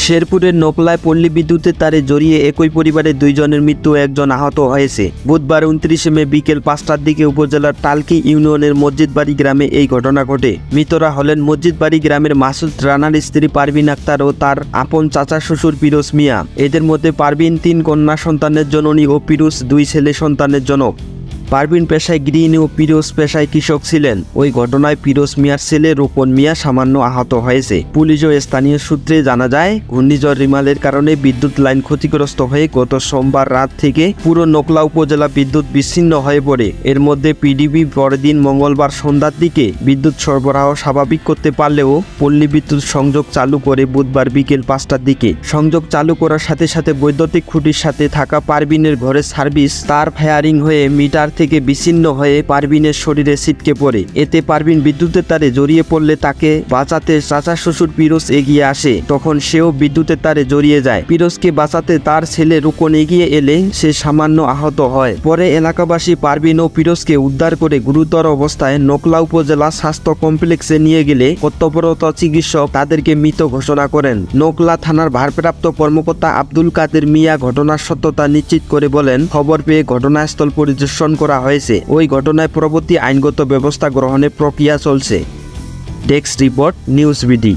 শেরপুরের নোকলায় পল্লী বিদ্যুতের তারে জড়িয়ে একই পরিবারের 2 জনের মৃত্যু, 1 জন আহত হয়েছে। বুধবার 29 মে বিকেল 5টার দিকে উপজেলার টালকি ইউনিয়নের মসজিদবাড়ি গ্রামে এই ঘটনা ঘটে। মৃতরা হলেন মসজিদবাড়ি গ্রামের মাসুদ রানার স্ত্রী পারভিন আক্তার ও তার আপন চাচা শ্বশুর পিরোজ মিয়া। এদের মধ্যে পারভিন 3 কন্যা সন্তানের জননী ও পিরোজ 2 ছেলে সন্তানের জনক। পারভিন পেশায় গৃহিণী ও পিরোজ পেশায় কৃষক ছিলেন। ওই ঘটনায় পিরোজ মিয়ার ছেলে রোপন মিয়া সামান্য আহত হয়েছে। পুলিশ ও স্থানীয় সূত্রে জানা যায়, ঘূর্ণিঝড় রিমালের কারণে বিদ্যুৎ লাইন ক্ষতিগ্রস্ত হয়ে গত সোমবার রাত থেকে পুরো নোকলা উপজেলা বিদ্যুৎ বিচ্ছিন্ন হয়ে পড়ে। এর মধ্যে পিডিবি পরের দিন মঙ্গলবার সন্ধ্যার দিকে বিদ্যুৎ সরবরাহ স্বাভাবিক করতে পারলেও পল্লী বিদ্যুৎ সংযোগ চালু করে বুধবার বিকেল 5টার দিকে। সংযোগ চালু করার সাথে সাথে বৈদ্যুতিক খুঁটির সাথে থাকা পারভিনের ঘরের সার্ভিস তার ফায়ারিং হয়ে মিটার থেকে বিচ্ছিন্ন হয়ে পারভিনের শরীরে ছিটকে পড়ে। এতে পারভিন বিদ্যুতের তারে জড়িয়ে পড়লে তাকে বাঁচাতে চাচা শ্বশুর পিরোজ এগিয়ে আসে। তখন সেও বিদ্যুতের তারে জড়িয়ে যায়। পিরোজকে বাঁচাতে তার ছেলে রুকন এগিয়ে এলে সে সামান্য আহত হয়। পরে এলাকাবাসী পারভিন ও পিরোজকে উদ্ধার করে গুরুতর অবস্থায় নোকলা উপজেলা স্বাস্থ্য কমপ্লেক্সে নিয়ে গেলে কর্তব্যরত চিকিৎসক তাদেরকে মৃত ঘোষণা করেন। নোকলা থানার ভারপ্রাপ্ত কর্মকর্তা আব্দুল কাদের মিয়া ঘটনার সত্যতা নিশ্চিত করে বলেন, খবর পেয়ে ঘটনাস্থল পরিদর্শন করা হয়েছে। ওই ঘটনায় পরবর্তী আইনগত ব্যবস্থা গ্রহণের প্রক্রিয়া চলছে। Desk report, news BD.